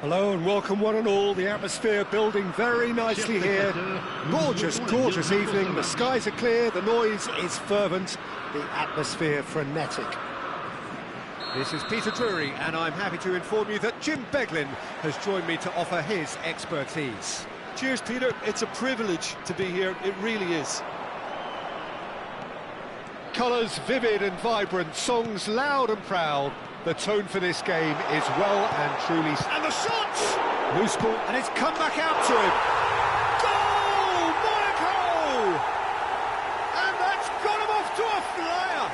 Hello and welcome one and all. The atmosphere building very nicely here. Gorgeous, gorgeous evening. The skies are clear, the noise is fervent, the atmosphere frenetic. This is Peter Drury and I'm happy to inform you that Jim Beglin has joined me to offer his expertise. Cheers, Peter. It's a privilege to be here. It really is. Colours vivid and vibrant, songs loud and proud. The tone for this game is well and truly... And the shots! Loose ball, and it's come back out to him. Goal! Monaco! And that's got him off to a flyer.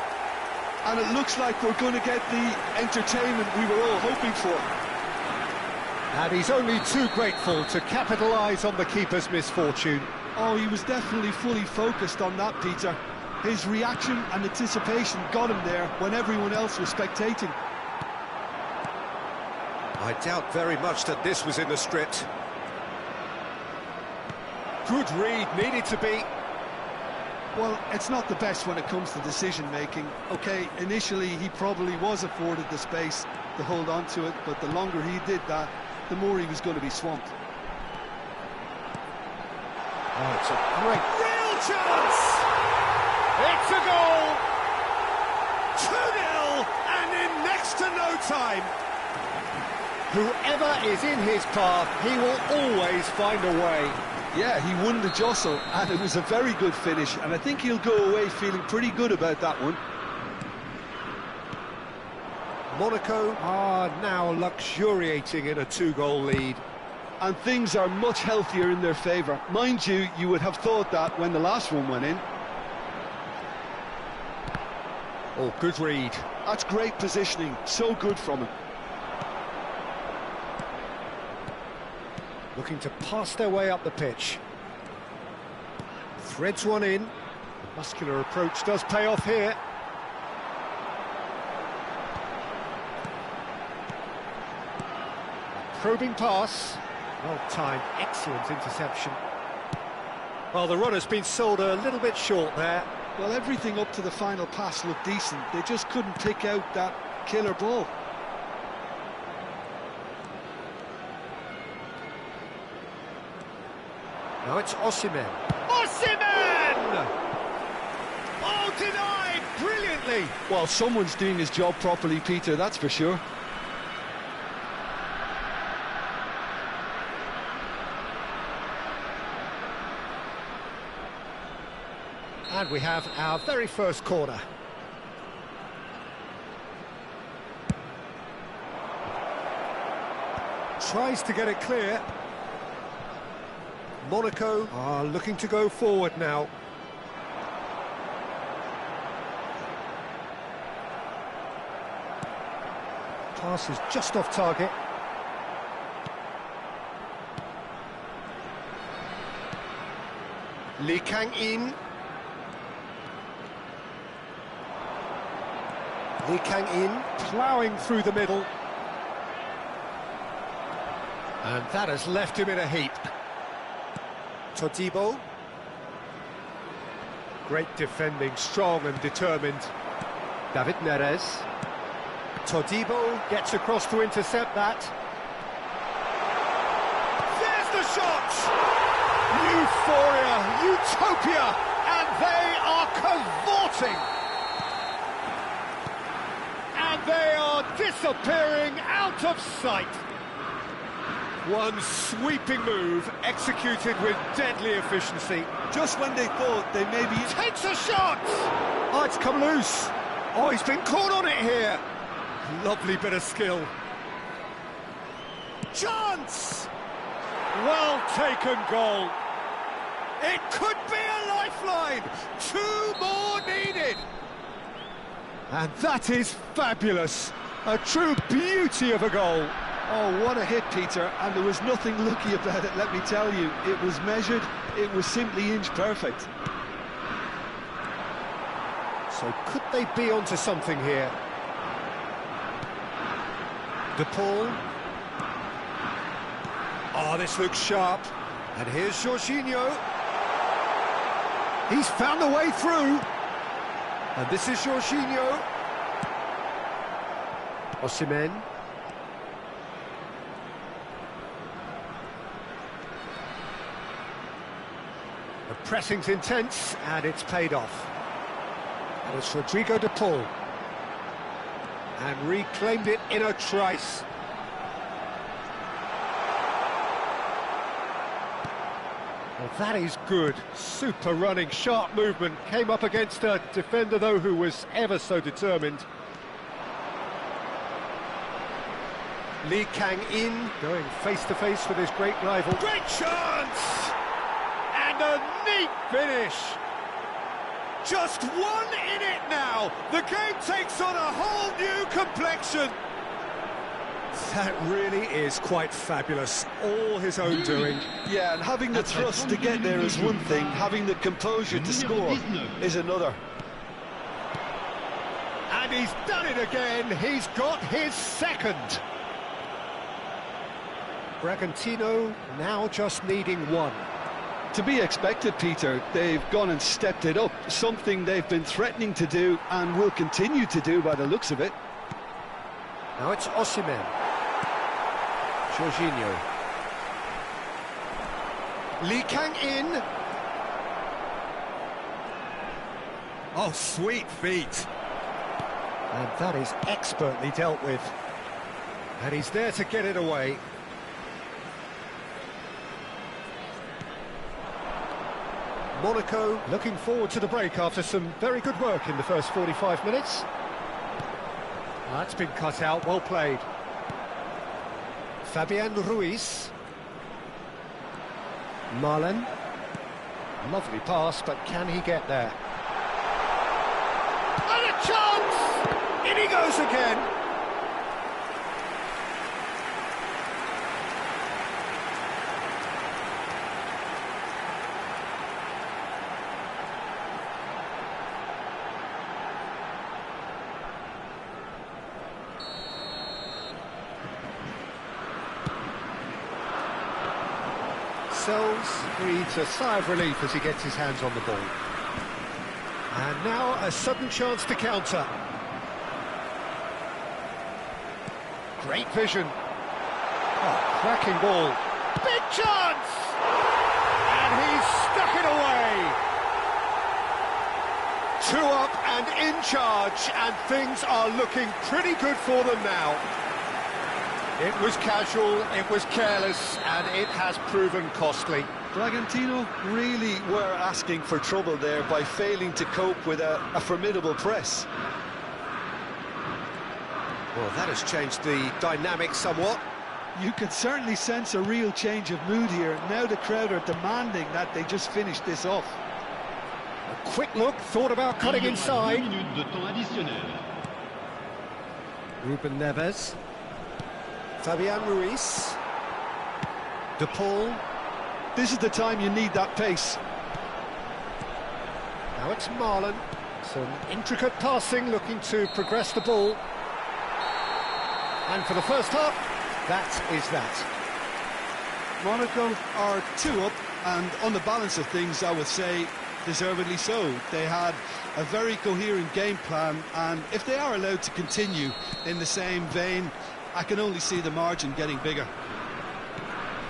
And it looks like we're going to get the entertainment we were all hoping for. And he's only too grateful to capitalise on the keeper's misfortune. Oh, he was definitely fully focused on that, Peter. His reaction and anticipation got him there when everyone else was spectating. I doubt very much that this was in the script. Good read, needed to be. Well, it's not the best when it comes to decision-making. OK, initially he probably was afforded the space to hold on to it, but the longer he did that, the more he was going to be swamped. Oh, it's a great... Real chance! It's a goal! 2-0, and in next to no time. Whoever is in his path, he will always find a way. Yeah, he won the jostle, and it was a very good finish, and I think he'll go away feeling pretty good about that one. Monaco are now luxuriating in a 2-goal lead. And things are much healthier in their favour. Mind you, you would have thought that when the last one went in. Oh, good read. That's great positioning, so good from him. Looking to pass their way up the pitch. Threads one in. The muscular approach does pay off here. Probing pass. Well timed, excellent interception. Well, the runner's been sold a little bit short there. Well, everything up to the final pass looked decent. They just couldn't pick out that killer ball. Now it's Osimhen. Osimhen! Oh, denied brilliantly. Well, someone's doing his job properly, Peter, that's for sure. And we have our very first corner. Tries to get it clear. Monaco are looking to go forward now. Pass is just off target. Lee Kang-in. Lee Kang-in ploughing through the middle. And that has left him in a heap. Todibo. Great defending, strong and determined. David Neres. Todibo gets across to intercept that. There's the shot! Euphoria, utopia, and they are cavorting. And they are disappearing out of sight. One sweeping move, executed with deadly efficiency. Just when they thought they maybe... Takes a shot! Oh, it's come loose. Oh, he's been caught on it here. Lovely bit of skill. Chance! Well taken goal. It could be a lifeline. 2 more needed. And that is fabulous. A true beauty of a goal. Oh, what a hit, Peter, and there was nothing lucky about it, let me tell you. It was measured, it was simply inch perfect. So could they be onto something here? De Paul. Oh, this looks sharp. And here's Jorginho. He's found a way through. And this is Jorginho. Osimhen. The pressing's intense, and it's paid off. And it's Rodrigo de Paul. And reclaimed it in a trice. Well, that is good. Super running, sharp movement. Came up against a defender, though, who was ever so determined. Lee Kang-in going face-to-face with his great rival. Great chance! And a neat finish! Just 1 in it now! The game takes on a whole new complexion! That really is quite fabulous. All his own doing. Yeah, and having the thrust to get there is one thing, having the composure to score is another. And he's done it again. He's got his second. Bragantino now just needing 1. To be expected, Peter. They've gone and stepped it up, something they've been threatening to do and will continue to do by the looks of it. Now it's Osimhen. Jorginho. Lee Kang-in. Oh, sweet feet. And that is expertly dealt with. And he's there to get it away. Monaco looking forward to the break after some very good work in the first 45 minutes. That's been cut out, well played. Fabian Ruiz. Marlon. Lovely pass, but can he get there? And a chance! In he goes again! Sells breathes a sigh of relief as he gets his hands on the ball. And now a sudden chance to counter. Great vision. Oh, cracking ball. Big chance! And he's stuck it away. 2 up and in charge, and things are looking pretty good for them now. It was casual, it was careless, and it has proven costly. Bragantino really were asking for trouble there by failing to cope with a formidable press. Well, that has changed the dynamic somewhat. You could certainly sense a real change of mood here. Now the crowd are demanding that they just finish this off. A quick look, thought about cutting inside. Ruben Neves. Fabian Ruiz. De Paul. This is the time you need that pace. Now it's Marlon. Some intricate passing, looking to progress the ball. And for the first half, that is that. Monaco are 2 up, and on the balance of things, I would say, deservedly so. They had a very coherent game plan, and if they are allowed to continue in the same vein, I can only see the margin getting bigger.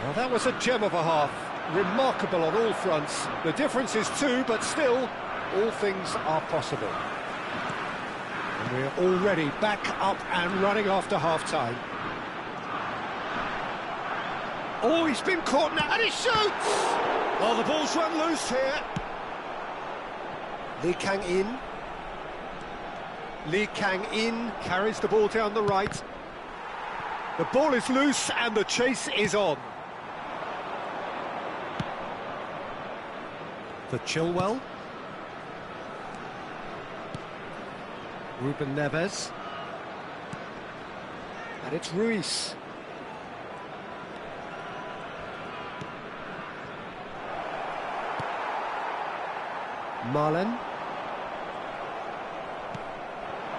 Well, that was a gem of a half. Remarkable on all fronts. The difference is 2, but still, all things are possible. And we're already back up and running after half-time. Oh, he's been caught now, and he shoots! Oh, the ball's run loose here. Lee Kang-in. Lee Kang-in carries the ball down the right. The ball is loose and the chase is on. For Chilwell. Ruben Neves. And it's Ruiz. Marlon.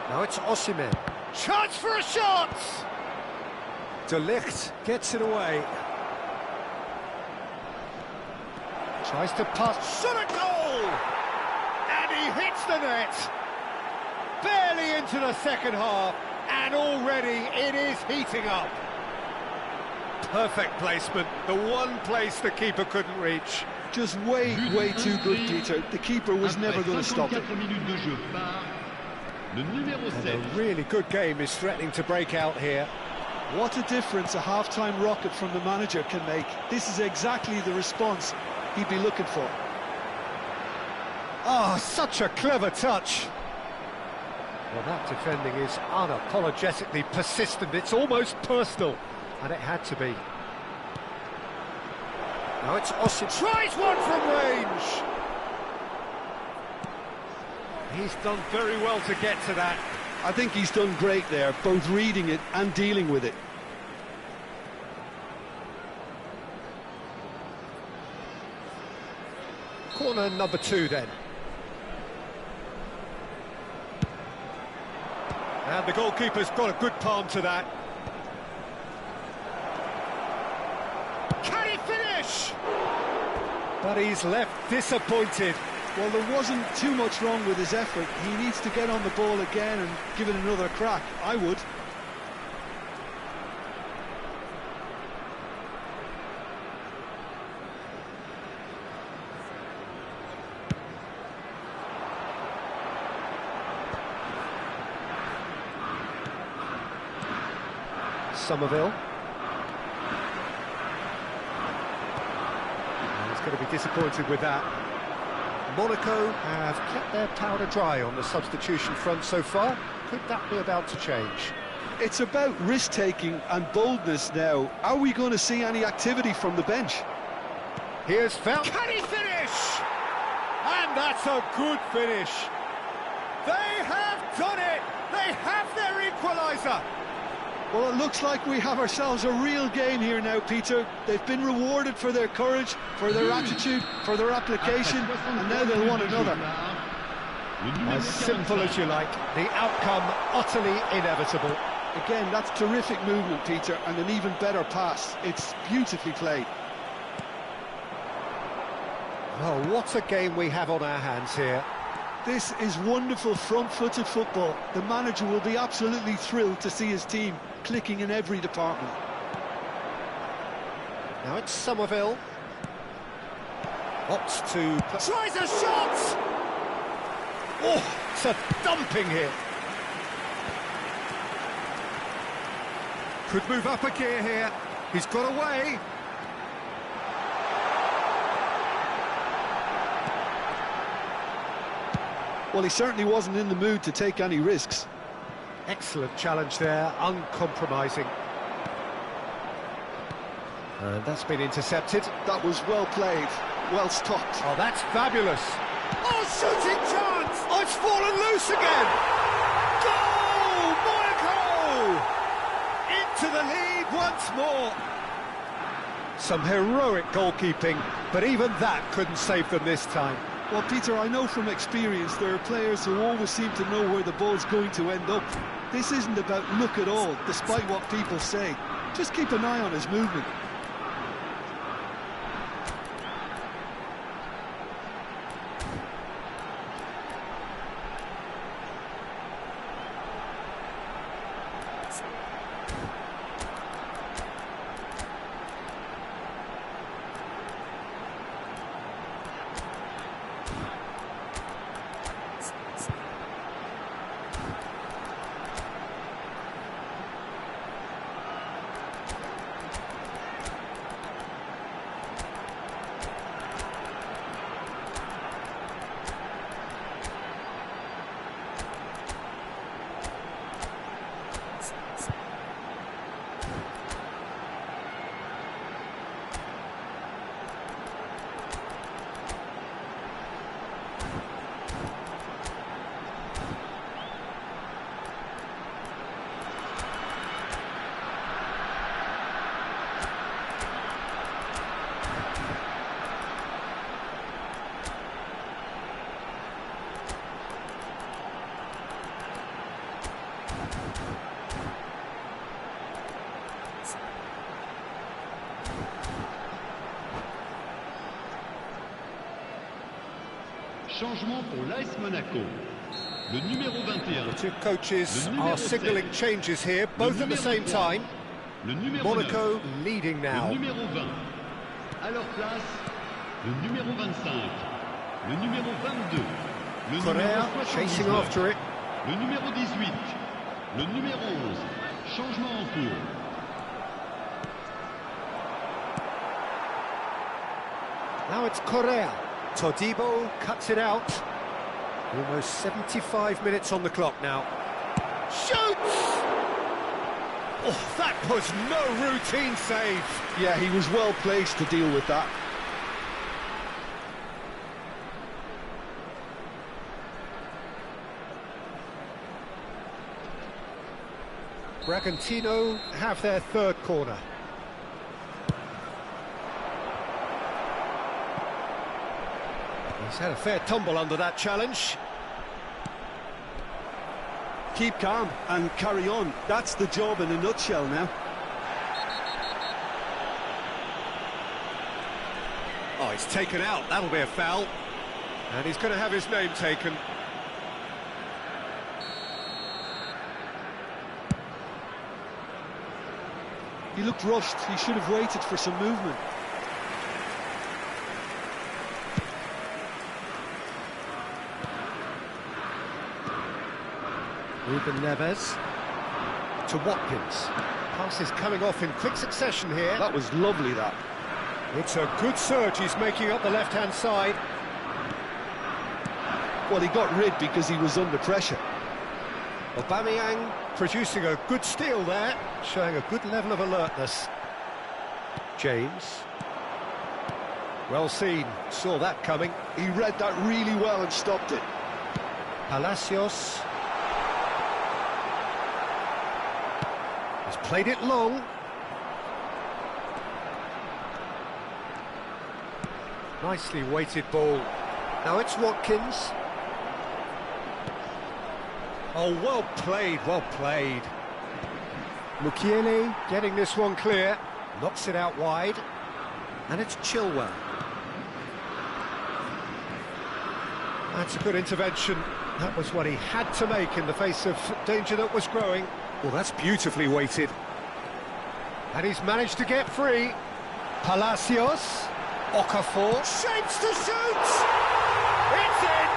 Now it's Osimhen. Chance for a shot! De Ligt gets it away. Tries to pass. Shot a goal! And he hits the net. Barely into the second half, and already it is heating up. Perfect placement, the one place the keeper couldn't reach. Just way too good, Peter. The keeper was never going to stop it. And a really good game is threatening to break out here. What a difference a half-time rocket from the manager can make. This is exactly the response he'd be looking for. Oh, such a clever touch. Well, that defending is unapologetically persistent. It's almost personal, and it had to be. Now it's Austin. Tries one from range! He's done very well to get to that. I think he's done great there, both reading it and dealing with it. Corner number 2 then. And the goalkeeper's got a good palm to that. Can he finish? But he's left disappointed. Well, there wasn't too much wrong with his effort. He needs to get on the ball again and give it another crack. I would. Somerville. He's going to be disappointed with that. Monaco have kept their powder dry on the substitution front so far. Could that be about to change? It's about risk-taking and boldness now. Are we going to see any activity from the bench? Here's Fel. Can he finish? And that's a good finish. They have done it! They have their equaliser! Well, it looks like we have ourselves a real game here now, Peter. They've been rewarded for their courage, for their attitude, for their application, and now they'll want another. As simple as you like, the outcome utterly inevitable. Again, that's terrific movement, Peter, and an even better pass. It's beautifully played. Well, what a game we have on our hands here. This is wonderful front-footed football. The manager will be absolutely thrilled to see his team clicking in every department. Now it's Somerville. Opts to... Tries a shot! Oh, it's a dumping here. Could move up a gear here. He's got away. Well, he certainly wasn't in the mood to take any risks. Excellent challenge there, uncompromising. And that's been intercepted. That was well played, well stopped. Oh, that's fabulous. Oh, shooting chance! Oh, it's fallen loose again! Goal! Monaco! Into the lead once more. Some heroic goalkeeping, but even that couldn't save them this time. Well, Peter, I know from experience there are players who always seem to know where the ball's going to end up. This isn't about luck at all, despite what people say. Just keep an eye on his movement. Changement pour l'AS Monaco. Le numéro 21. The two coaches are signalling changes here, both at the same time. Le numéro Monaco 9. leading now. Le numéro 20. À leur place, Le numéro 25. Le numéro 22. Le Correa numéro chasing 79. after it. Le numéro 18. Le numéro 11. Changement en cours. Now it's Correa. Todibo cuts it out. Almost 75 minutes on the clock now. Shoots! Oh, that was no routine save. Yeah, he was well placed to deal with that. Bragantino have their third corner. He's had a fair tumble under that challenge. Keep calm and carry on. That's the job in a nutshell now. Oh, he's taken out. That'll be a foul. And he's going to have his name taken. He looked rushed. He should have waited for some movement. Ruben Neves to Watkins. Pass is coming off in quick succession here. That was lovely, that. It's a good surge he's making up the left-hand side. Well, he got rid because he was under pressure. Aubameyang producing a good steal there, showing a good level of alertness. James. Well seen, saw that coming. He read that really well and stopped it. Palacios. He's played it long. Nicely weighted ball. Now it's Watkins. Oh, well played, well played. Mukiele getting this one clear. Knocks it out wide. And it's Chilwell. That's a good intervention. That was what he had to make in the face of danger that was growing. Well, that's beautifully weighted. And he's managed to get free. Palacios. Okafor. Shapes to shoot! It's in!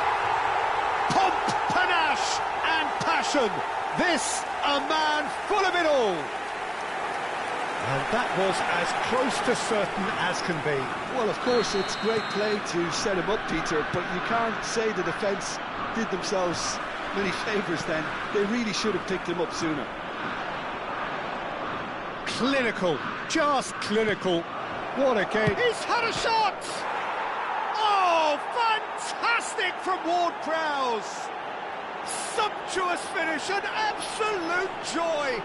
Pomp, panache and passion. This, a man full of it all. And that was as close to certain as can be. Well, of course, it's great play to set him up, Peter, but you can't say the defence did themselves many favours then. They really should have picked him up sooner. Clinical, just clinical. What a game. He's had a shot! Oh, fantastic from Ward-Prowse! Sumptuous finish, an absolute joy!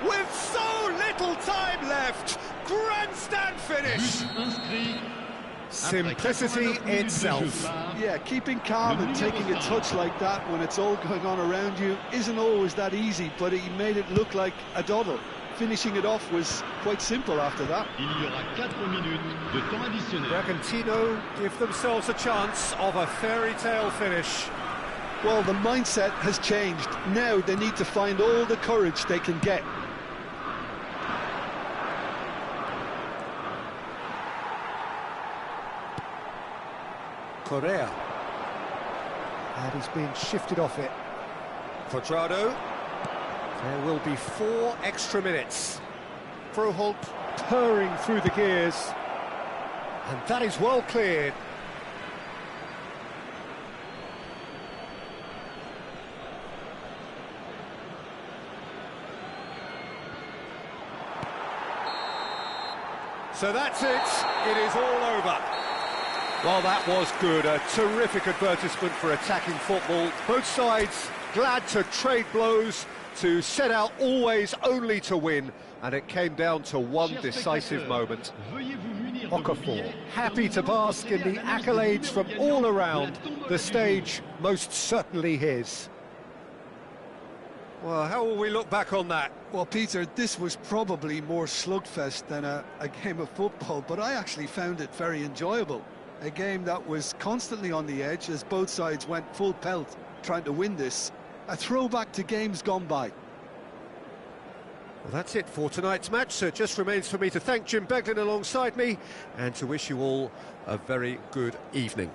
With so little time left, grandstand finish! Simplicity itself. Yeah, keeping calm and taking a touch like that when it's all going on around you isn't always that easy, but he made it look like a doddle. Finishing it off was quite simple after that. Il y aura 4 minutes de temps additionnel. Bragantino give themselves a chance of a fairy tale finish. Well, the mindset has changed. Now they need to find all the courage they can get. Correa. And he's been shifted off it. Quadrado. There will be 4 extra minutes. Froholt purring through the gears. And that is well cleared. So that's it. It is all over. Well, that was good. A terrific advertisement for attacking football. Both sides glad to trade blows, to set out always only to win, and it came down to one decisive moment. Okafor, happy to bask in the accolades from all around, the stage most certainly his. Well, how will we look back on that? Well, Peter, this was probably more slugfest than a game of football, but I actually found it very enjoyable. A game that was constantly on the edge as both sides went full pelt trying to win this. A throwback to games gone by. Well, that's it for tonight's match, so it just remains for me to thank Jim Beglin alongside me and to wish you all a very good evening.